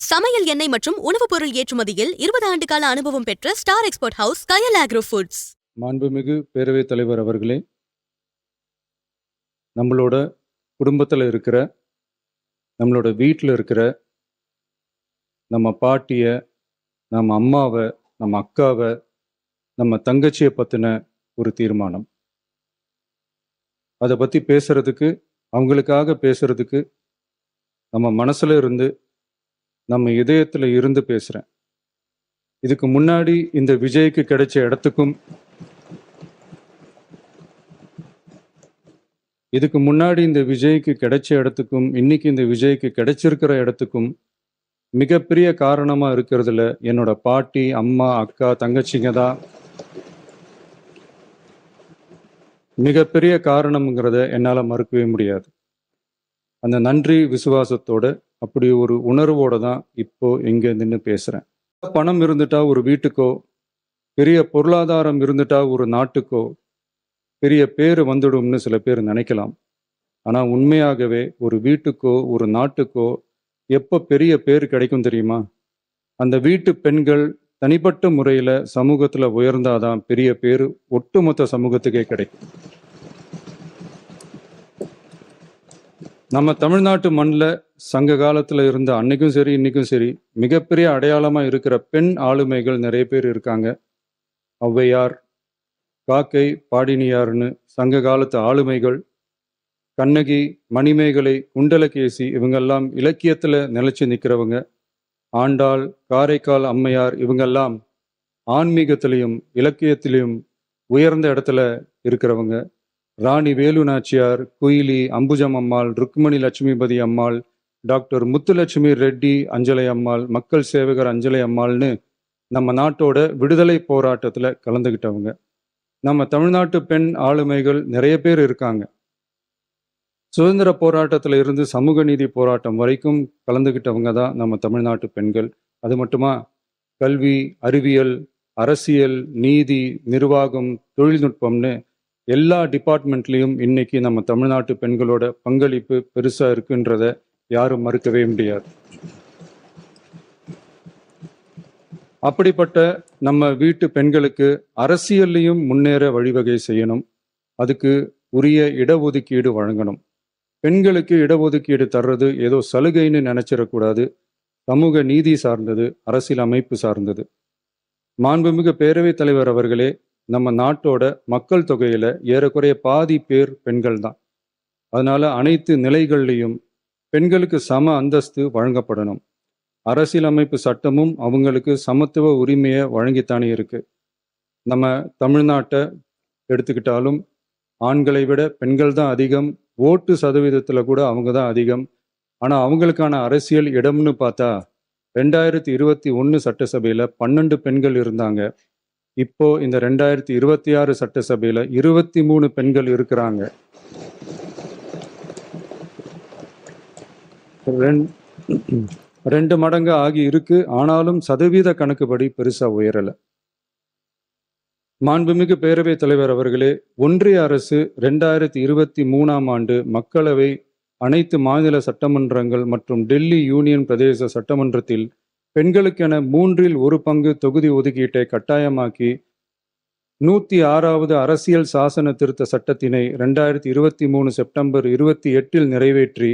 சமையல் எண்ணெய் மற்றும் உணவுப் பொருள் ஏற்றுமதியில் 20 ஆண்டு கால அனுபவம் பெற்ற ஸ்டார் எக்ஸ்போர்ட் ஹவுஸ் கயல் ஆக்ரோ ஃபுட்ஸ். மாண்புமிகு பேரவைத் தலைவர் அவர்களே, நம்மளோட குடும்பத்தில் இருக்கிற, நம்மளோட வீட்டில் இருக்கிற நம்ம பாட்டியை, நம்ம அம்மாவை, நம்ம அக்காவை, நம்ம தங்கச்சியை பற்றின ஒரு தீர்மானம். அதை பற்றி பேசுறதுக்கு, அவங்களுக்காக பேசுறதுக்கு நம்ம மனசுல இருந்து, நம்ம இதயத்தில் இருந்து பேசுகிறேன். இதுக்கு முன்னாடி இந்த விஜய்க்கு கிடைச்ச இடத்துக்கும் இன்னைக்கு இந்த விஜய்க்கு கிடைச்சிருக்கிற இடத்துக்கும் மிகப்பெரிய காரணமா இருக்கிறதுல என்னோட பாட்டி, அம்மா, அக்கா, தங்கச்சிங்க தான் மிகப்பெரிய காரணம்ங்கிறத என்னால் மறுக்கவே முடியாது. அந்த நன்றி விசுவாசத்தோட, அப்படி ஒரு உணர்வோட தான் இப்போ இங்கே நின்று பேசுகிறேன். பணம் இருந்துட்டா ஒரு வீட்டுக்கோ, பெரிய பொருளாதாரம் இருந்துட்டா ஒரு நாட்டுக்கோ பெரிய பேர் வந்துடும்னு சில பேர் நினைக்கலாம். ஆனால் உண்மையாகவே ஒரு வீட்டுக்கோ ஒரு நாட்டுக்கோ எப்போ பெரிய பேர் கிடைக்கும் தெரியுமா? அந்த வீட்டு பெண்கள் தனிப்பட்ட முறையில் சமூகத்தில் உயர்ந்தாதான் பெரிய பேர் ஒட்டுமொத்த சமூகத்துக்கே கிடைக்கும். நம்ம தமிழ்நாட்டு மண்ணில் சங்க காலத்தில் இருந்த அன்னைக்கும் சரி இன்னைக்கும் சரி மிகப்பெரிய அடையாளமாக இருக்கிற பெண் ஆளுமைகள் நிறைய பேர் இருக்காங்க. ஔவையார், காக்கை, பாடினியார்னு சங்க காலத்து ஆளுமைகள், கண்ணகி, மணிமேகலை, குண்டலகேசி, இவங்கெல்லாம் இலக்கியத்தில் நிலைச்சு நிற்கிறவங்க. ஆண்டாள், காரைக்கால் அம்மையார், இவங்கெல்லாம் ஆன்மீகத்திலையும் இலக்கியத்திலையும் உயர்ந்த இடத்துல இருக்கிறவங்க. ராணி வேலு நாச்சியார், குயிலி, அம்புஜம் அம்மாள், ருக்மணி லட்சுமிபதி அம்மாள், டாக்டர் முத்துலட்சுமி ரெட்டி அஞ்சலை அம்மாள், மக்கள் சேவகர் அஞ்சலை அம்மாள்னு நம்ம நாட்டோட விடுதலை போராட்டத்தில் கலந்துக்கிட்டவங்க. நம்ம தமிழ்நாட்டு பெண் ஆளுமைகள் நிறைய பேர் இருக்காங்க. சுதந்திர போராட்டத்தில் இருந்து சமூக நீதி போராட்டம் வரைக்கும் கலந்துக்கிட்டவங்க தான் நம்ம தமிழ்நாட்டு பெண்கள். அது மட்டுமா, கல்வி, அறிவியல், அரசியல், நீதி, நிர்வாகம், தொழில்நுட்பம்னு எல்லா டிபார்ட்மெண்ட்லேயும் இன்னைக்கு நம்ம தமிழ்நாட்டு பெண்களோட பங்களிப்பு பெருசாக இருக்குன்றத யாரும் மறுக்கவே முடியாது. அப்படிப்பட்ட நம்ம வீட்டு பெண்களுக்கு அரசியல்லையும் முன்னேற வழிவகை செய்யணும். அதுக்கு உரிய இடஒதுக்கீடு வழங்கணும். பெண்களுக்கு இடஒதுக்கீடு தர்றது ஏதோ சலுகைன்னு நினைச்சிடக்கூடாது. சமூக நீதி சார்ந்தது, அரசியல் அமைப்பு சார்ந்தது. மாண்புமிகு பேரவைத் தலைவர் அவர்களே, நம்ம நாட்டோட மக்கள் தொகையில ஏறக்குறைய பாதி பேர் பெண்கள் தான். அதனால அனைத்து நிலைகள்லையும் பெண்களுக்கு சம அந்தஸ்து வழங்கப்படணும். அரசியலமைப்பு சட்டமும் அவங்களுக்கு சமத்துவ உரிமையை வழங்கித்தானே இருக்கு. நம்ம தமிழ்நாட்டை எடுத்துக்கிட்டாலும் ஆண்களை விட பெண்கள் தான் அதிகம். ஓட்டு சதவீதத்தில் கூட அவங்க தான் அதிகம். ஆனால் அவங்களுக்கான அரசியல் இடம்னு பார்த்தா 2021 சட்டசபையில் 12 பெண்கள் இருந்தாங்க. இப்போ இந்த 2026 சட்டசபையில் 23 பெண்கள் இருக்கிறாங்க. ரெண்டு மடங்கு ஆகி இருக்கு. ஆனாலும் சதவீத கணக்குப்படி பெருசா உயரல. மாண்புமிகு பேரவைத் தலைவர் அவர்களே, ஒன்றிய அரசு 2023ஆம் ஆண்டு மக்களவை, அனைத்து மாநில சட்டமன்றங்கள் மற்றும் டெல்லி யூனியன் பிரதேச சட்டமன்றத்தில் பெண்களுக்கென 1/3 பங்கு தொகுதி ஒதுக்கீட்டை கட்டாயமாக்கி 106வது அரசியல் சாசன திருத்த சட்டத்தினை 2023 செப்டம்பர் 28 நிறைவேற்றி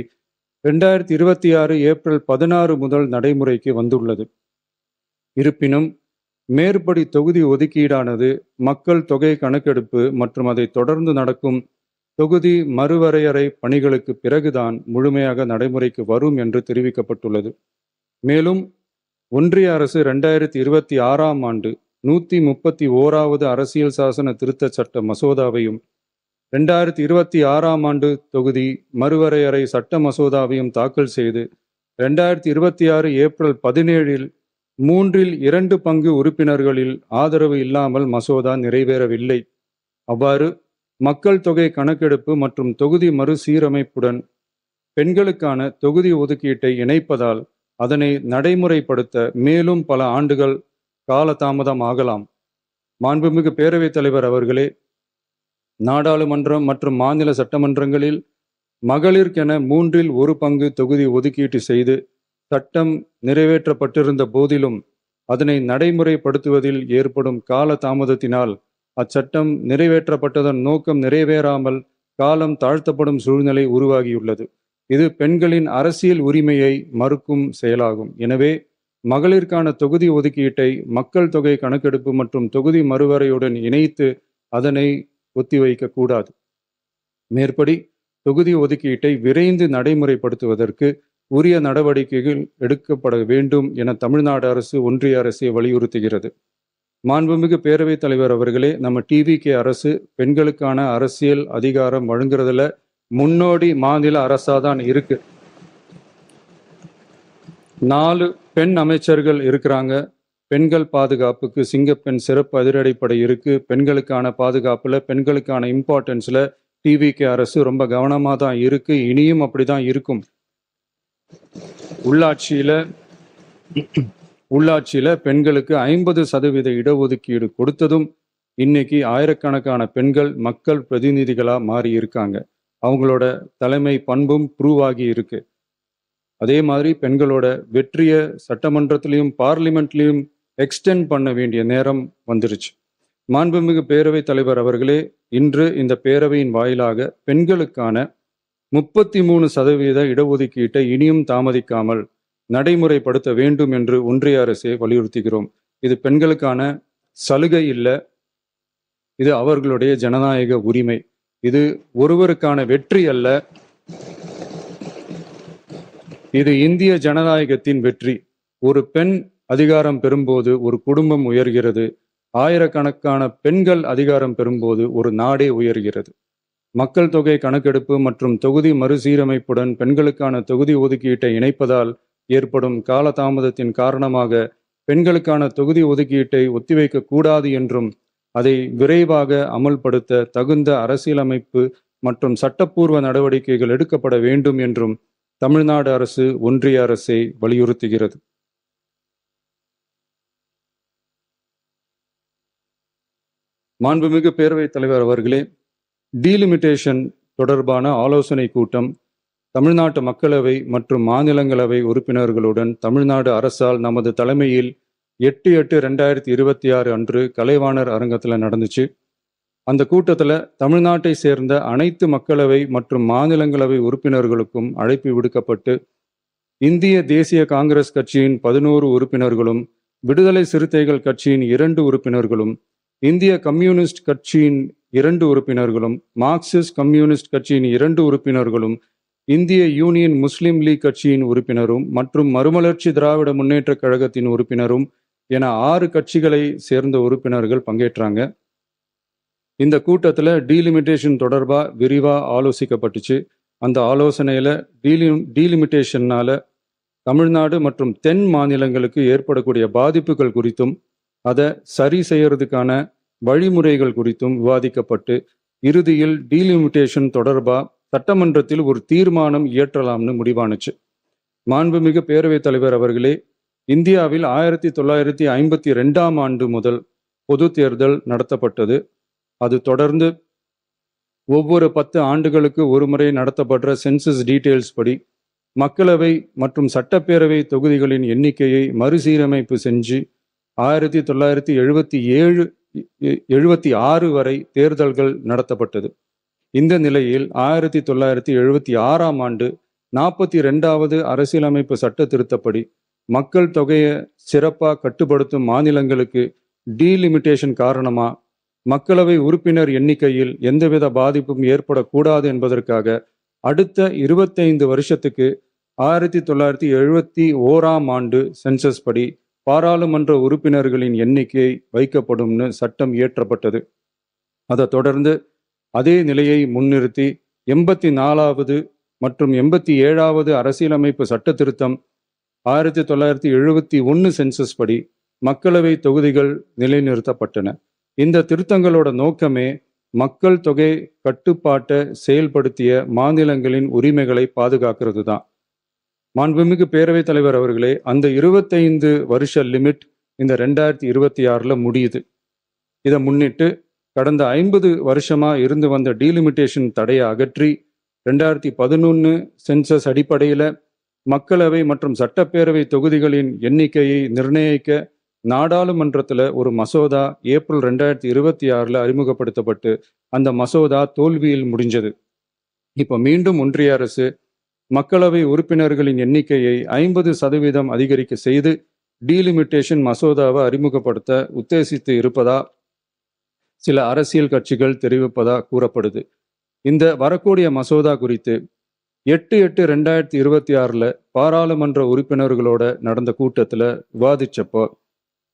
2026 ஏப்ரல் 16 முதல் நடைமுறைக்கு வந்துள்ளது. இருப்பினும் மேற்படி தொகுதி ஒதுக்கீடானது மக்கள் தொகை கணக்கெடுப்பு மற்றும் அதை தொடர்ந்து நடக்கும் தொகுதி மறுவரையறை பணிகளுக்கு பிறகுதான் முழுமையாக நடைமுறைக்கு வரும் என்று தெரிவிக்கப்பட்டுள்ளது. மேலும் ஒன்றிய அரசு 2026ஆம் ஆண்டு 131வது அரசியல் சாசன திருத்த சட்ட மசோதாவையும் 2026ஆம் ஆண்டு தொகுதி மறுவரையறை சட்ட மசோதாவையும் தாக்கல் செய்து 2026 ஏப்ரல் 17 3/2 பங்கு உறுப்பினர்களில் ஆதரவு இல்லாமல் மசோதா நிறைவேறவில்லை. அவ்வாறு மக்கள் தொகை கணக்கெடுப்பு மற்றும் தொகுதி மறுசீரமைப்புடன் பெண்களுக்கான தொகுதி ஒதுக்கீட்டை இணைப்பதால் அதனை நடைமுறைப்படுத்த மேலும் பல ஆண்டுகள் காலதாமதம் ஆகலாம். மாண்புமிகு பேரவைத் தலைவர் அவர்களே, நாடாளுமன்றம் மற்றும் மாநில சட்டமன்றங்களில் மகளிருக்கென 1/3 பங்கு தொகுதி ஒதுக்கீட்டு செய்து சட்டம் நிறைவேற்றப்பட்டிருந்த போதிலும் அதனை நடைமுறைப்படுத்துவதில் ஏற்படும் கால தாமதத்தினால் அச்சட்டம் நிறைவேற்றப்பட்டதன் நோக்கம் நிறைவேறாமல் காலம் தாழ்த்தப்படும் சூழ்நிலை உருவாகியுள்ளது. இது பெண்களின் அரசியல் உரிமையை மறுக்கும் செயலாகும். எனவே மகளிருக்கான தொகுதி ஒதுக்கீட்டை மக்கள் தொகை கணக்கெடுப்பு மற்றும் தொகுதி மறுவரையுடன் இணைத்து அதனை ஒத்திவைக்க கூடாது. மேற்படி தொகுதி ஒதுக்கீட்டை விரைந்து நடைமுறைப்படுத்துவதற்கு உரிய நடவடிக்கைகள் எடுக்கப்பட வேண்டும் என தமிழ்நாடு அரசு ஒன்றிய அரசை வலியுறுத்துகிறது. மாண்புமிகு பேரவைத் தலைவர் அவர்களே, நம்ம டிவிகே அரசு பெண்களுக்கான அரசியல் அதிகாரம் வழங்குறதுல முன்னோடி மாநில அரசாதான் இருக்கு. 4 பெண் அமைச்சர்கள் இருக்கிறாங்க. பெண்கள் பாதுகாப்புக்கு சிங்கப்பெண் சிறப்பு அதிரடிப்படை இருக்கு. பெண்களுக்கான பாதுகாப்புல, பெண்களுக்கான இம்பார்ட்டன்ஸ்ல டிவிகே அரசு ரொம்ப கவனமா தான் இருக்கு. இனியும் அப்படிதான் இருக்கும். உள்ளாட்சியில பெண்களுக்கு 50% இடஒதுக்கீடு கொடுத்ததும் இன்னைக்கு ஆயிரக்கணக்கான பெண்கள் மக்கள் பிரதிநிதிகளா மாறி இருக்காங்க. அவங்களோட தலைமை பண்பும் ப்ரூவ் ஆகி இருக்கு. அதே மாதிரி பெண்களோட வெற்றிய சட்டமன்றத்திலையும் பார்லிமெண்ட்லையும் எக்ஸ்டெண்ட் பண்ண வேண்டிய நேரம் வந்துருச்சு. மாண்புமிகு பேரவைத் தலைவர் அவர்களே, இன்று இந்த பேரவையின் வாயிலாக பெண்களுக்கான 33% இடஒதுக்கீட்டை இனியும் தாமதிக்காமல் நடைமுறைப்படுத்த வேண்டும் என்று ஒன்றிய அரசை வலியுறுத்துகிறோம். இது பெண்களுக்கான சலுகை இல்லை, இது அவர்களுடைய ஜனநாயக உரிமை. இது ஒருவருக்கான வெற்றி அல்ல, இது இந்திய ஜனநாயகத்தின் வெற்றி. ஒரு பெண் அதிகாரம் பெறும்போது ஒரு குடும்பம் உயர்கிறது. ஆயிரக்கணக்கான பெண்கள் அதிகாரம் பெறும்போது ஒரு நாடே உயர்கிறது. மக்கள் தொகை கணக்கெடுப்பு மற்றும் தொகுதி மறுசீரமைப்புடன் பெண்களுக்கான தொகுதி ஒதுக்கீட்டை இணைப்பதால் ஏற்படும் காலதாமதத்தின் காரணமாக பெண்களுக்கான தொகுதி ஒதுக்கீட்டை ஒத்திவைக்க கூடாது என்றும் அதை விரைவாக அமல்படுத்த தகுந்த அரசியலமைப்பு மற்றும் சட்டப்பூர்வ நடவடிக்கைகள் எடுக்கப்பட வேண்டும் என்றும் தமிழ்நாடு அரசு ஒன்றிய அரசை வலியுறுத்துகிறது. மாண்புமிகு பேரவைத் தலைவர் அவர்களே, டீலிமிட்டேஷன் தொடர்பான ஆலோசனை கூட்டம் தமிழ்நாட்டு மக்களவை மற்றும் மாநிலங்களவை உறுப்பினர்களுடன் தமிழ்நாடு அரசால் நமது தலைமையில் 8/8/2026 அன்று கலைவாணர் அரங்கத்தில் நடந்துச்சு. அந்த கூட்டத்தில் தமிழ்நாட்டை சேர்ந்த அனைத்து மக்களவை மற்றும் மாநிலங்களவை உறுப்பினர்களுக்கும் அழைப்பு விடுக்கப்பட்டு இந்திய தேசிய காங்கிரஸ் கட்சியின் 11 உறுப்பினர்களும், விடுதலை சிறுத்தைகள் கட்சியின் 2 உறுப்பினர்களும், இந்திய கம்யூனிஸ்ட் கட்சியின் 2 உறுப்பினர்களும், மார்க்சிஸ்ட் கம்யூனிஸ்ட் கட்சியின் 2 உறுப்பினர்களும், இந்திய யூனியன் முஸ்லிம் லீக் கட்சியின் உறுப்பினரும் மற்றும் மறுமலர்ச்சி திராவிட முன்னேற்ற கழகத்தின் உறுப்பினரும் என 6 கட்சிகளை சேர்ந்த உறுப்பினர்கள் பங்கேற்றாங்க. இந்த கூட்டத்தில் டீலிமிட்டேஷன் தொடர்பா விரிவா ஆலோசிக்கப்பட்டுச்சு. அந்த ஆலோசனையில டீலிமிட்டேஷன்னால தமிழ்நாடு மற்றும் தென் மாநிலங்களுக்கு ஏற்படக்கூடிய பாதிப்புகள் குறித்தும் அதை சரி செய்யறதுக்கான வழிமுறைகள் குறித்தும் விவாதிக்கப்பட்டு இறுதியில் டீலிமிட்டேஷன் தொடர்பா சட்டமன்றத்தில் ஒரு தீர்மானம் இயற்றலாம்னு முடிவானுச்சு. மாண்புமிகு பேரவைத் தலைவர் அவர்களே, இந்தியாவில் 1952ஆம் ஆண்டு முதல் பொது தேர்தல் நடத்தப்பட்டது. அது தொடர்ந்து ஒவ்வொரு 10 ஆண்டுகளுக்கு ஒருமுறை நடத்தப்படுற சென்சஸ் டீட்டெயில்ஸ் படி மக்களவை மற்றும் சட்டப்பேரவை தொகுதிகளின் எண்ணிக்கையை மறுசீரமைப்பு செஞ்சு 1976 வரை தேர்தல்கள் நடத்தப்பட்டது. இந்த நிலையில் 1976ஆம் ஆண்டு 42வது அரசியலமைப்பு சட்ட திருத்தப்படி மக்கள் தொகையை சிறப்பாக கட்டுப்படுத்தும் மாநிலங்களுக்கு டீலிமிட்டேஷன் காரணமா மக்களவை உறுப்பினர் எண்ணிக்கையில் எந்தவித பாதிப்பும் ஏற்படக்கூடாது என்பதற்காக அடுத்த 25 வருஷத்துக்கு 1971ஆம் ஆண்டு சென்சஸ் படி பாராளுமன்ற உறுப்பினர்களின் எண்ணிக்கை வைக்கப்படும்னு சட்டம் இயற்றப்பட்டது. அதை தொடர்ந்து அதே நிலையை முன்னிறுத்தி 84வது மற்றும் 87வது அரசியலமைப்பு சட்ட திருத்தம் 1971 சென்சஸ் படி மக்களவை தொகுதிகள் நிலைநிறுத்தப்பட்டன. இந்த திருத்தங்களோட நோக்கமே மக்கள் தொகை கட்டுப்பாட்டை செயல்படுத்திய மாநிலங்களின் உரிமைகளை பாதுகாக்கிறது தான். மாண்புமிகு பேரவைத் தலைவர் அவர்களே, அந்த 25 வருஷ லிமிட் இந்த 2026 முடியுது. இதை முன்னிட்டு கடந்த 50 வருஷமா இருந்து வந்த டீலிமிட்டேஷன் தடையை அகற்றி 2011 சென்சஸ் அடிப்படையில் மக்களவை மற்றும் சட்டப்பேரவை தொகுதிகளின் எண்ணிக்கையை நிர்ணயிக்க நாடாளுமன்றத்தில் ஒரு மசோதா ஏப்ரல் 2026 அறிமுகப்படுத்தப்பட்டு அந்த மசோதா தோல்வியில் முடிஞ்சது. இப்போ மீண்டும் ஒன்றிய அரசு மக்களவை உறுப்பினர்களின் எண்ணிக்கையை 50% அதிகரிக்க செய்து டீலிமிட்டேஷன் மசோதாவை அறிமுகப்படுத்த உத்தேசித்து இருப்பதா சில அரசியல் கட்சிகள் தெரிவிப்பதா கூறப்படுது. இந்த வரக்கூடிய மசோதா குறித்து 8/8/2026 பாராளுமன்ற உறுப்பினர்களோட நடந்த கூட்டத்தில் விவாதிச்சப்போ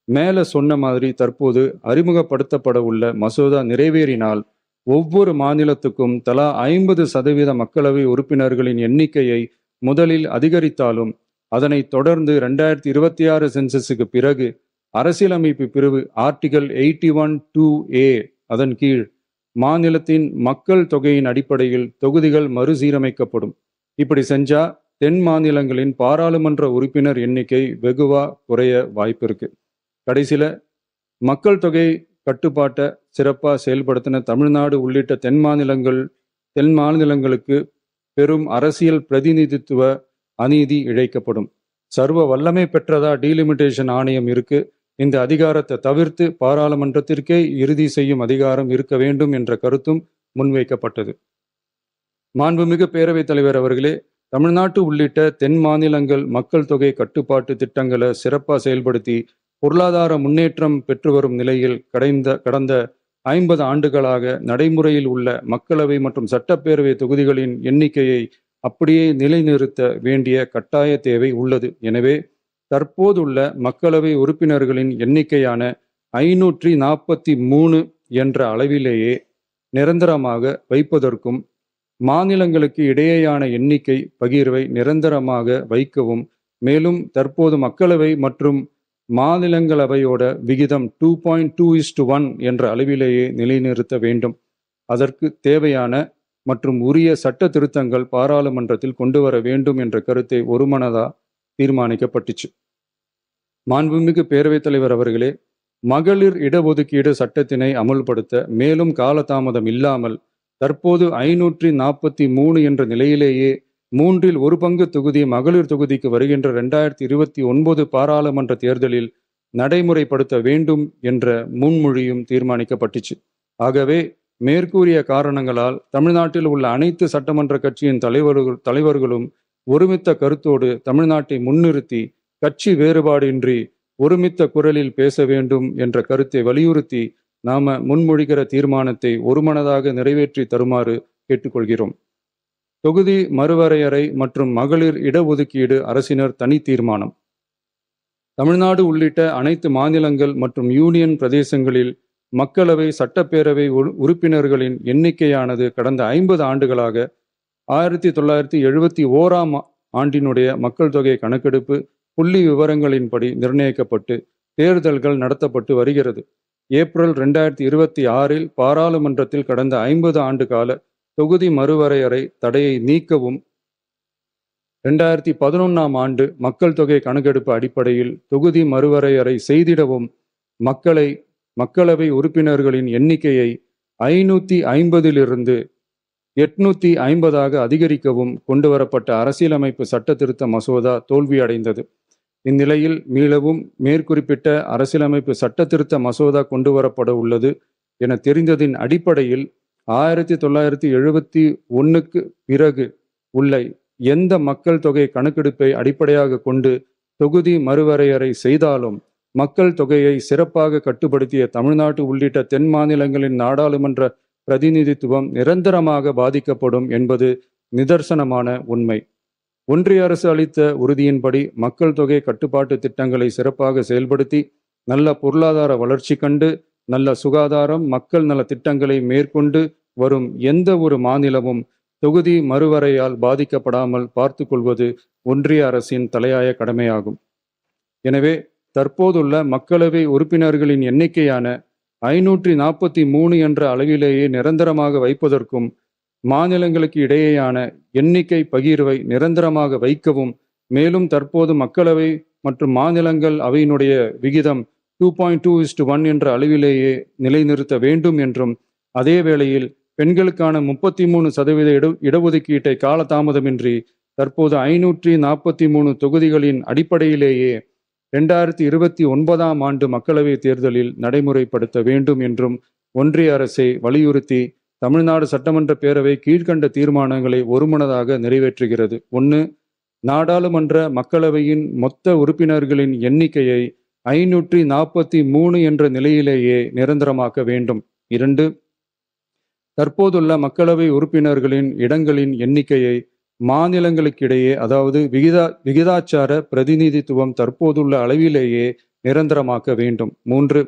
மேலே சொன்ன மாதிரி தற்போது அறிமுகப்படுத்தப்பட உள்ள மசோதா நிறைவேறினால் ஒவ்வொரு மாநிலத்துக்கும் தலா 50% மக்களவை உறுப்பினர்களின் எண்ணிக்கையை முதலில் அதிகரித்தாலும் அதனை தொடர்ந்து 2026 சென்சஸுக்கு பிறகு அரசியலமைப்பு பிரிவு ஆர்டிகல் 81(2)A அதன் கீழ் மாநிலத்தின் மக்கள் தொகையின் அடிப்படையில் தொகுதிகள் மறுசீரமைக்கப்படும். இப்படி செஞ்சா தென் மாநிலங்களின் பாராளுமன்ற உறுப்பினர் எண்ணிக்கை வெகுவா குறைய வாய்ப்பு இருக்கு. கடைசியில மக்கள் தொகை கட்டுப்பாட்டை சிறப்பாக செயல்படுத்தின தமிழ்நாடு உள்ளிட்ட தென் மாநிலங்களுக்கு பெரும் அரசியல் பிரதிநிதித்துவ அநீதி இழைக்கப்படும். சர்வ வல்லமை பெற்றதா டீலிமிட்டேஷன் ஆணையம் இருக்கு. இந்த அதிகாரத்தை தவிர்த்து பாராளுமன்றத்திற்கே இறுதி செய்யும் அதிகாரம் இருக்க வேண்டும் என்ற கருத்தும் முன்வைக்கப்பட்டது. மாண்புமிகு பேரவைத் தலைவர் அவர்களே, தமிழ்நாட்டு உள்ளிட்ட தென் மாநிலங்கள் மக்கள் தொகை கட்டுப்பாட்டு திட்டங்களை சிறப்பாக செயல்படுத்தி பொருளாதார முன்னேற்றம் பெற்று வரும் நிலையில் கடந்த 50 ஆண்டுகளாக நடைமுறையில் உள்ள மக்களவை மற்றும் சட்டப்பேரவை தொகுதிகளின் எண்ணிக்கையை அப்படியே நிலைநிறுத்த வேண்டிய கட்டாய தேவை உள்ளது. எனவே தற்போதுள்ள மக்களவை உறுப்பினர்களின் எண்ணிக்கையான 543 என்ற அளவிலேயே நிரந்தரமாக வைப்பதற்கும் மாநிலங்களுக்கு இடையேயான எண்ணிக்கை பகிர்வை நிரந்தரமாக வைக்கவும், மேலும் தற்போது மக்களவை மற்றும் மாநிலங்களவையோட விகிதம் 2.2:1 என்ற அளவிலேயே நிலைநிறுத்த வேண்டும். அதற்கு தேவையான மற்றும் உரிய சட்ட திருத்தங்கள் பாராளுமன்றத்தில் கொண்டு வர வேண்டும் என்ற கருத்தை ஒருமனதா தீர்மானிக்கப்பட்டுச்சு. மாண்புமிகு பேரவைத் தலைவர் அவர்களே, மகளிர் இடஒதுக்கீடு சட்டத்தினை அமுல்படுத்த மேலும் காலதாமதம் இல்லாமல் தற்போது 543 என்ற நிலையிலேயே 1/3 தொகுதி மகளிர் தொகுதிக்கு வருகின்ற 2029 பாராளுமன்ற தேர்தலில் நடைமுறைப்படுத்த வேண்டும் என்ற முன்மொழியும் தீர்மானிக்கப்பட்டுச்சு. ஆகவே மேற்கூறிய காரணங்களால் தமிழ்நாட்டில் உள்ள அனைத்து சட்டமன்ற கட்சியின் தலைவர்களும் ஒருமித்த கருத்தோடு தமிழ்நாட்டை முன்னிறுத்தி கட்சி வேறுபாடின்றி ஒருமித்த குரலில் பேச வேண்டும் என்ற கருத்தை வலியுறுத்தி நாம முன்மொழிகிற தீர்மானத்தை ஒருமனதாக நிறைவேற்றி தருமாறு கேட்டுக்கொள்கிறோம். தொகுதி மறுவரையறை மற்றும் மகளிர் இடஒதுக்கீடு அரசினர் தனி தீர்மானம். தமிழ்நாடு உள்ளிட்ட அனைத்து மாநிலங்கள் மற்றும் யூனியன் பிரதேசங்களில் மக்களவை சட்டப்பேரவை உறுப்பினர்களின் எண்ணிக்கையானது கடந்த 50 ஆண்டுகளாக 1971 ஆண்டினுடைய மக்கள் தொகை கணக்கெடுப்பு புள்ளி விவரங்களின்படி நிர்ணயிக்கப்பட்டு தேர்தல்கள் நடத்தப்பட்டு வருகிறது. ஏப்ரல் 2026 பாராளுமன்றத்தில் கடந்த 50 ஆண்டு கால தொகுதி மறுவரையறை தடையை நீக்கவும் 2011 ஆண்டு மக்கள் தொகை கணக்கெடுப்பு அடிப்படையில் தொகுதி மறுவரையறை செய்திடவும் மக்களவை உறுப்பினர்களின் எண்ணிக்கையை 550 850 அதிகரிக்கவும் கொண்டுவரப்பட்ட அரசியலமைப்பு சட்ட திருத்த மசோதா தோல்வியடைந்தது. இந்நிலையில் மீளவும் மேற்குறிப்பிட்ட அரசியலமைப்பு சட்ட திருத்த மசோதா கொண்டுவரப்பட உள்ளது என தெரிந்ததின் அடிப்படையில் 1971 பிறகு உள்ள எந்த மக்கள் தொகை கணக்கெடுப்பை அடிப்படையாக கொண்டு தொகுதி மறுவரையறை செய்தாலும் மக்கள் தொகையை சிறப்பாக கட்டுப்படுத்திய தமிழ்நாடு உள்ளிட்ட தென் மாநிலங்களின் நாடாளுமன்ற பிரதிநிதித்துவம் நிரந்தரமாக பாதிக்கப்படும் என்பது நிதர்சனமான உண்மை. ஒன்றிய அரசு அளித்த உறுதியின்படி மக்கள் தொகை கட்டுப்பாட்டு திட்டங்களை சிறப்பாக செயல்படுத்தி நல்ல பொருளாதார வளர்ச்சி கண்டு நல்ல சுகாதாரம் மக்கள் நல திட்டங்களை மேற்கொண்டு வரும் எந்த ஒரு மாநிலமும் தொகுதி மறுவரையால் பாதிக்கப்படாமல் பார்த்து கொள்வது ஒன்றிய அரசின் தலையாய கடமையாகும். எனவே தற்போதுள்ள மக்களவை உறுப்பினர்களின் எண்ணிக்கையான 543 என்ற அளவிலேயே நிரந்தரமாக வைப்பதற்கும் மாநிலங்களுக்கு இடையேயான எண்ணிக்கை பகிர்வை நிரந்தரமாக வைக்கவும், மேலும் தற்போது மக்களவை மற்றும் மாநிலங்கள் அவையினுடைய விகிதம் 2.2:1 என்ற அளவிலேயே நிலைநிறுத்த வேண்டும் என்றும், அதே வேளையில் பெண்களுக்கான 33% இடஒதுக்கீட்டை காலதாமதமின்றி தற்போது 543 தொகுதிகளின் அடிப்படையிலேயே 2029ஆம் ஆண்டு மக்களவைத் தேர்தலில் நடைமுறைப்படுத்த வேண்டும் என்றும் ஒன்றிய அரசை வலியுறுத்தி தமிழ்நாடு சட்டமன்ற பேரவை கீழ்கண்ட தீர்மானங்களை ஒருமனதாக நிறைவேற்றுகிறது. 1. நாடாளுமன்ற மக்களவையின் மொத்த உறுப்பினர்களின் எண்ணிக்கையை 543 என்ற நிலையிலேயே நிரந்தரமாக்க வேண்டும். 2. தற்போதுள்ள மக்களவை உறுப்பினர்களின் இடங்களின் எண்ணிக்கையை மாநிலங்களுக்கிடையே, அதாவது விகிதாச்சார பிரதிநிதித்துவம் தற்போதுள்ள அளவிலேயே நிரந்தரமாக்க வேண்டும். 3.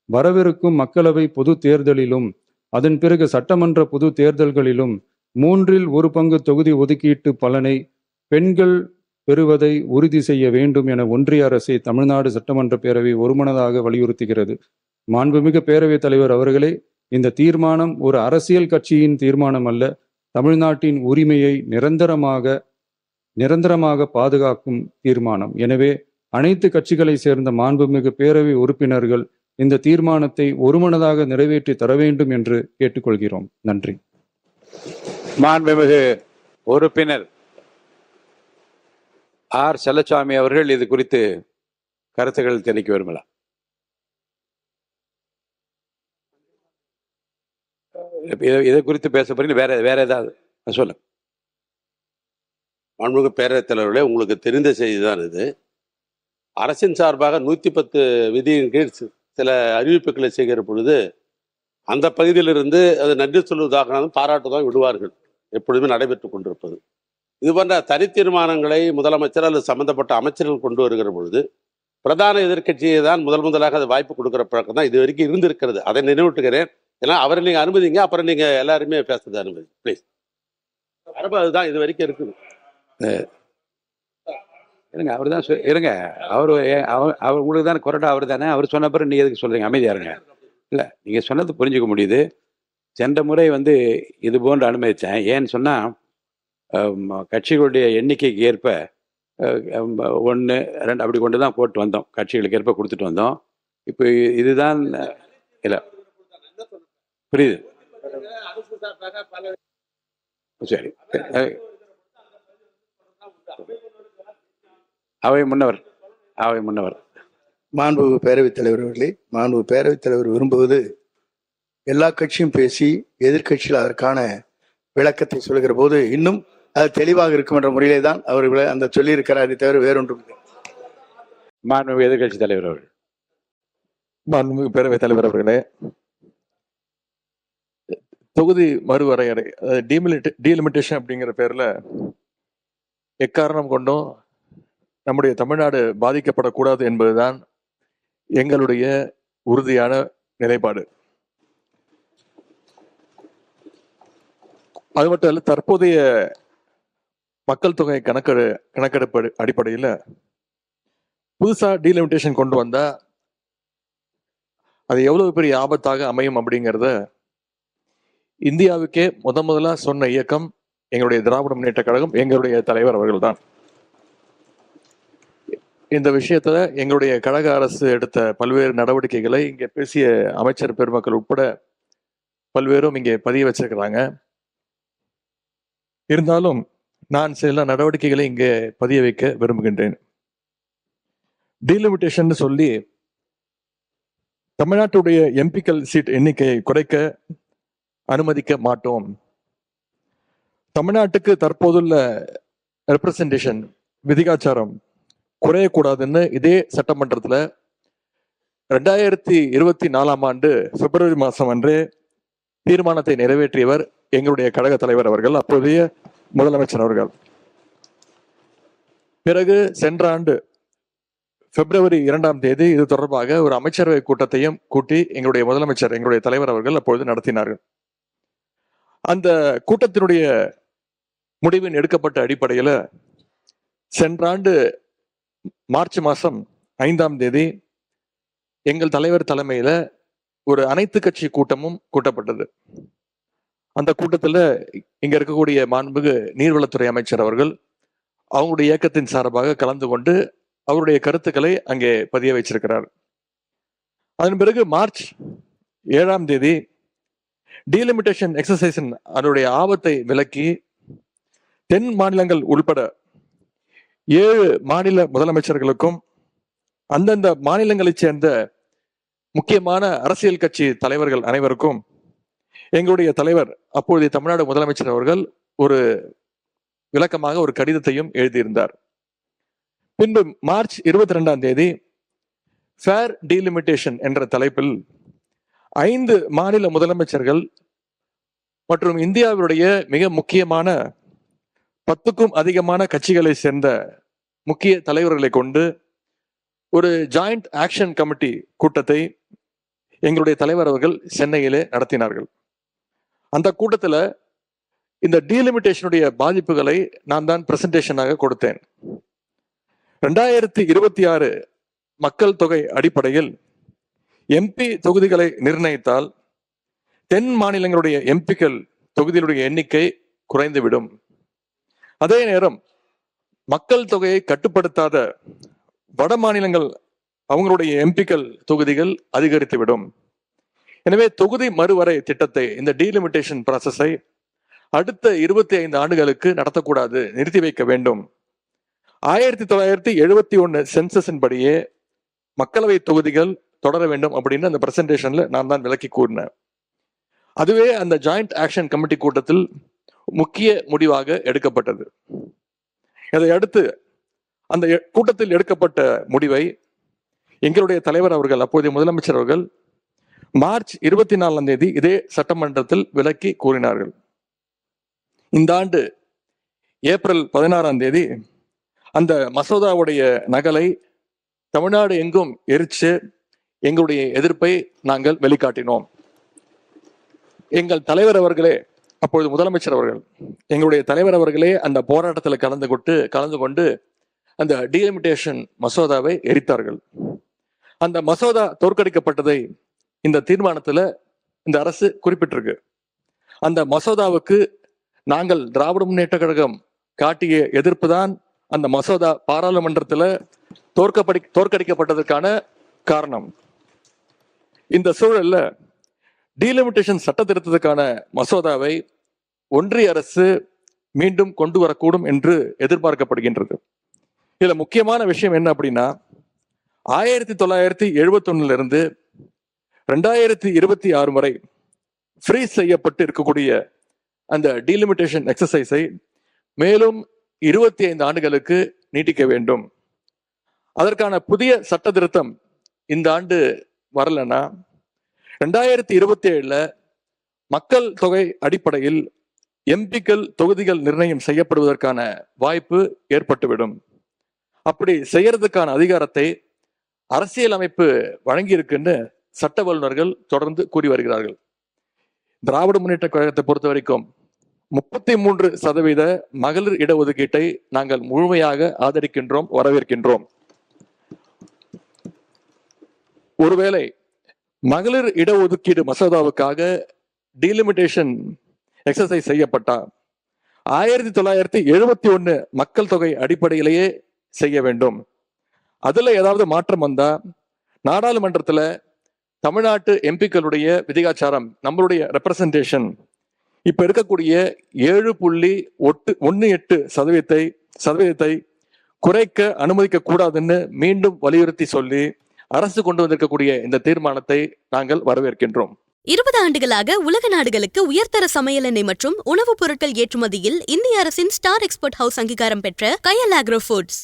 வரவிருக்கும் மக்களவை பொது தேர்தலிலும் அதன் பிறகு சட்டமன்ற பொது தேர்தல்களிலும் 1/3 தொகுதி ஒதுக்கீட்டு பலனை பெண்கள் பெறுவதை உறுதி செய்ய வேண்டும் என ஒன்றிய அரசை தமிழ்நாடு சட்டமன்ற பேரவை ஒருமனதாக வலியுறுத்துகிறது. மாண்புமிகு பேரவைத் தலைவர் அவர்களே, இந்த தீர்மானம் ஒரு அரசியல் கட்சியின் தீர்மானம் அல்ல, தமிழ்நாட்டின் உரிமையை நிரந்தரமாக பாதுகாக்கும் தீர்மானம். எனவே அனைத்து கட்சிகளை சேர்ந்த மாண்புமிகு பேரவை உறுப்பினர்கள் இந்த தீர்மானத்தை ஒருமனதாக நிறைவேற்றி தர வேண்டும் என்று கேட்டுக்கொள்கிறோம். நன்றி. மாண்புமிகு உறுப்பினர் ஆர். செல்லசாமி அவர்கள் இது குறித்து கருத்துக்கள் தெரிவிக்க விரும்பலாம். இதை குறித்து பேச போறீங்க, வேற ஏதாவது சொல்லுங்க. மாண்புமிகு பேரவைத் தலைவர்களே, உங்களுக்கு தெரிந்த செய்திதான் இது. அரசின் சார்பாக 110 விதியின் கீழ் சில அறிவிப்புகளை செய்கிற பொழுது அந்த பகுதியிலிருந்து அது நன்றி சொல்வதாக பாராட்டுதான் விடுவார்கள், எப்பொழுதுமே நடைபெற்று கொண்டிருப்பது. இது போன்ற தனி தீர்மானங்களை முதலமைச்சர் அல்லது சம்பந்தப்பட்ட அமைச்சர்கள் கொண்டு வருகிற பொழுது பிரதான எதிர்க்கட்சியை தான் முதலாக அது வாய்ப்பு கொடுக்குற பழக்கம் தான் இது வரைக்கும் இருந்திருக்கிறது. அதை நினைவூட்டுகிறேன். ஏன்னா அவரை நீங்க அனுமதிங்க, அப்புறம் நீங்க எல்லாருமே பேசுறது அனுமதி பிளீஸ். அதுதான் இது வரைக்கும் இருக்குது. இருங்க, அவர் தான் இருங்க, அவர் உங்களுக்கு தானே கொறடா, அவர் தானே, அவர் சொன்ன பிறகு நீங்க எதுக்கு சொல்றீங்க? அமைதியா இருங்க. இல்லை, நீங்க சொன்னது புரிஞ்சுக்க முடியுது. சென்ற முறை இது போன்று அனுமதித்தேன். ஏன்னு சொன்னா கட்சிகளுடைய எண்ணிக்கைக்கு ஏற்ப 1, 2 அப்படி கொண்டு தான் போட்டு வந்தோம், கட்சிகளுக்கு ஏற்ப கொடுத்துட்டு வந்தோம். இப்போ இதுதான் இல்லை, புரியுது. சரி, அவை முன்னவர். மாண்புமிகு பேரவைத் தலைவர் அவர்களே, மாண்புமிகு பேரவைத் தலைவர் விரும்புவது எல்லா கட்சியும் பேசி எதிர்கட்சியில் அதற்கான விளக்கத்தை சொல்லுகிற போது இன்னும் அது தெளிவாக இருக்கும் என்ற முறையிலே தான் அவர் அந்த சொல்லியிருக்கிறார். அதை தவிர வேறொன்றும் இல்லை. மாண்புமிகு எதிர்கட்சி தலைவர் அவர்கள். மாண்புமிகு பேரவைத் தலைவர் அவர்களே, தொகுதி மறுவரையறை, டீலிமிட்டேஷன் அப்படிங்கிற பேர்ல எக்காரணம் கொண்டும் நம்முடைய தமிழ்நாடு பாதிக்கப்படக்கூடாது என்பதுதான் எங்களுடைய உறுதியான நிலைப்பாடு. அது மட்டும் இல்ல, தற்போதைய மக்கள் தொகை கணக்கெடுப்பு அடிப்படையில் புதுசா டீலிமிட்டேஷன் கொண்டு வந்தா அது எவ்வளவு பெரிய ஆபத்தாக அமையும் அப்படிங்கிறத இந்தியாவுக்கே முதலா சொன்ன இயக்கம் எங்களுடைய திராவிட முன்னேற்ற கழகம், எங்களுடைய தலைவர் அவர்கள் தான். இந்த விஷயத்துல எங்களுடைய கழக அரசு எடுத்த பல்வேறு நடவடிக்கைகளை இங்கே பேசிய அமைச்சர் பெருமக்கள் உட்பட பல்வேறும் இங்கே பதிய வச்சிருக்கிறாங்க. இருந்தாலும் நான் சில நடவடிக்கைகளை இங்கே பதிய வைக்க விரும்புகின்றேன். டீலிமிட்டேஷன் சொல்லி தமிழ்நாட்டுடைய எம்பிக்கள் சீட் எண்ணிக்கையை குறைக்க அனுமதிக்க மாட்டோம். தமிழ்நாட்டுக்கு தற்போதுள்ள ரெப்ரசன்டேஷன் விதிகாச்சாரம் குறையக்கூடாதுன்னு இதே சட்டமன்றத்துல 2024ஆம் ஆண்டு பிப்ரவரி மாதம் அன்றே தீர்மானத்தை நிறைவேற்றியவர் எங்களுடைய கழக தலைவர் அவர்கள், அப்போதைய முதலமைச்சர் அவர்கள். பிறகு சென்ற ஆண்டு பிப்ரவரி 2ஆம் தேதி இது தொடர்பாக ஒரு அமைச்சரவை கூட்டத்தையும் கூட்டி எங்களுடைய முதலமைச்சர், எங்களுடைய தலைவர் அவர்கள் அப்பொழுது நடத்தினார்கள். அந்த கூட்டத்தினுடைய முடிவின் எடுக்கப்பட்ட அடிப்படையில் சென்ற ஆண்டு மார்ச் மாதம் 5ஆம் தேதி எங்கள் தலைவர் தலைமையில ஒரு அனைத்து கட்சி கூட்டமும் கூட்டப்பட்டது. அந்த கூட்டத்துல இங்க இருக்கக்கூடிய மாண்புமிகு நீர்வளத்துறை அமைச்சர் அவர்கள் அவங்களுடைய இயக்கத்தின் சார்பாக கலந்து கொண்டு அவருடைய கருத்துக்களை அங்கே பதிய வச்சிருக்கிறார். அதன் பிறகு மார்ச் 7ஆம் தேதி டீலிமிட்டேஷன் எக்ஸசைஸின் அதனுடைய ஆபத்தை விலக்கி தென் மாநிலங்கள் உள்பட 7 மாநில முதலமைச்சர்களுக்கும் அந்தந்த மாநிலங்களைச் சேர்ந்த முக்கியமான அரசியல் கட்சி தலைவர்கள் அனைவருக்கும் எங்களுடைய தலைவர் அப்பொழுதைய தமிழ்நாடு முதலமைச்சர் அவர்கள் ஒரு விளக்கமாக ஒரு கடிதத்தையும் எழுதியிருந்தார். பின்பு மார்ச் 22ஆம் தேதி ஃபேர் டீலிமிட்டேஷன் என்ற தலைப்பில் 5 மாநில முதலமைச்சர்கள் மற்றும் இந்தியாவுடைய மிக முக்கியமான 10க்கும் அதிகமான கட்சிகளை சேர்ந்த முக்கிய தலைவர்களை கொண்டு ஒரு ஜாயிண்ட் ஆக்ஷன் கமிட்டி கூட்டத்தை எங்களுடைய தலைவர் அவர்கள் சென்னையிலே நடத்தினார்கள். அந்த கூட்டத்தில் இந்த டீலிமிட்டேஷனுடைய பாதிப்புகளை நான் தான் பிரசன்டேஷனாக கொடுத்தேன். 2026 மக்கள் தொகை அடிப்படையில் எம்பி தொகுதிகளை நிர்ணயித்தால் தென் மாநிலங்களுடைய எம்பிக்கள் தொகுதிகளுடைய எண்ணிக்கை குறைந்துவிடும். அதே நேரம் மக்கள் தொகையை கட்டுப்படுத்தாத வட மாநிலங்கள் அவங்களுடைய எம்பிக்கள் தொகுதிகள் அதிகரித்துவிடும். எனவே தொகுதி மறுவரை திட்டத்தை, இந்த டீலிமிட்டேஷன் ப்ராசஸை அடுத்த 25 ஆண்டுகளுக்கு நடத்தக்கூடாது, நிறுத்தி வைக்க வேண்டும். 1971 சென்சஸின் படியே மக்களவை தொகுதிகள் தொடர வேண்டும் அப்படின்னு அந்த பிரசன்டேஷன்ல நான் தான் விளக்கி கூறினேன். அதுவே அந்த ஜாயிண்ட் ஆக்ஷன் கமிட்டி கூட்டத்தில் முக்கிய முடிவாக எடுக்கப்பட்டது. இதை அடுத்து அந்த கூட்டத்தில் எடுக்கப்பட்ட முடிவை எங்களுடைய தலைவர் அவர்கள், அப்போதைய முதலமைச்சர் அவர்கள் மார்ச் 24ஆம் தேதி இதே சட்டமன்றத்தில் விளக்கி கூறினார்கள். இந்த ஆண்டு ஏப்ரல் 16ஆம் தேதி அந்த மசோதாவுடைய நகலை தமிழ்நாடு எங்கும் எரிச்சு எங்களுடைய எதிர்ப்பை நாங்கள் வெளிக்காட்டினோம். எங்கள் தலைவர் அவர்களே, அப்பொழுது முதலமைச்சர் அவர்கள், எங்களுடைய தலைவர் அவர்களே அந்த போராட்டத்தில் கலந்து கொண்டு அந்த டீலிமிட்டேஷன் மசோதாவை எரித்தார்கள். அந்த மசோதா தோற்கடிக்கப்பட்டதை இந்த தீர்மானத்தில் இந்த அரசு குறிப்பிட்டிருக்கு. அந்த மசோதாவுக்கு நாங்கள் திராவிட முன்னேற்ற கழகம் காட்டிய எதிர்ப்பு தான் அந்த மசோதா பாராளுமன்றத்தில் தோற்கடிக்கப்பட்டதற்கான காரணம். இந்த சூழல்ல டீலிமிட்டேஷன் சட்ட திருத்தத்துக்கான மசோதாவை ஒன்றிய அரசு மீண்டும் கொண்டு வரக்கூடும் என்று எதிர்பார்க்கப்படுகின்றது. இதுல முக்கியமான விஷயம் என்ன அப்படின்னா, 1971 இருந்து 2026 வரை ஃப்ரீஸ் செய்யப்பட்டு இருக்கக்கூடிய அந்த டீலிமிட்டேஷன் எக்ஸசைஸை மேலும் 25 ஆண்டுகளுக்கு நீட்டிக்க வேண்டும். அதற்கான புதிய சட்ட திருத்தம் இந்த ஆண்டு வரலன்னா 2027 மக்கள் தொகை அடிப்படையில் எம்பிக்கள் தொகுதிகள் நிர்ணயம் செய்யப்படுவதற்கான வாய்ப்பு ஏற்பட்டுவிடும். அப்படி செய்யறதுக்கான அதிகாரத்தை அரசியல் அமைப்பு வழங்கியிருக்குன்னு சட்ட வல்லுநர்கள் தொடர்ந்து கூறி வருகிறார்கள். திராவிட முன்னேற்ற கழகத்தை பொறுத்த வரைக்கும் 33% மகளிர் இடஒதுக்கீட்டை நாங்கள் முழுமையாக ஆதரிக்கின்றோம், வரவேற்கின்றோம். ஒருவேளை மகளிர் இடஒதுக்கீடு மசோதாவுக்காக டீலிமிட்டேஷன் எக்ஸசைஸ் செய்யப்பட்டா 1971 மக்கள் தொகை அடிப்படையிலேயே செய்ய வேண்டும். அதுல ஏதாவது மாற்றம் வந்தா நாடாளுமன்றத்துல தமிழ்நாட்டு எம்பிக்களுடைய விதிகாச்சாரம், நம்மளுடைய ரெப்ரசன்டேஷன் இப்ப இருக்கக்கூடிய 7.18% குறைக்க அனுமதிக்க கூடாதுன்னு மீண்டும் வலியுறுத்தி சொல்லி அரசு கொண்டு வந்திருக்கக்கூடிய இந்த தீர்மானத்தை நாங்கள் வரவேற்கின்றோம். 20 ஆண்டுகளாக உலக நாடுகளுக்கு உயர்தர சமையல் எண்ணெய் மற்றும் உணவுப் பொருட்கள் ஏற்றுமதியில் இந்திய அரசின் ஸ்டார் எக்ஸ்போர்ட் ஹவுஸ் அங்கீகாரம் பெற்ற கயல் ஆக்ரோ ஃபுட்ஸ்.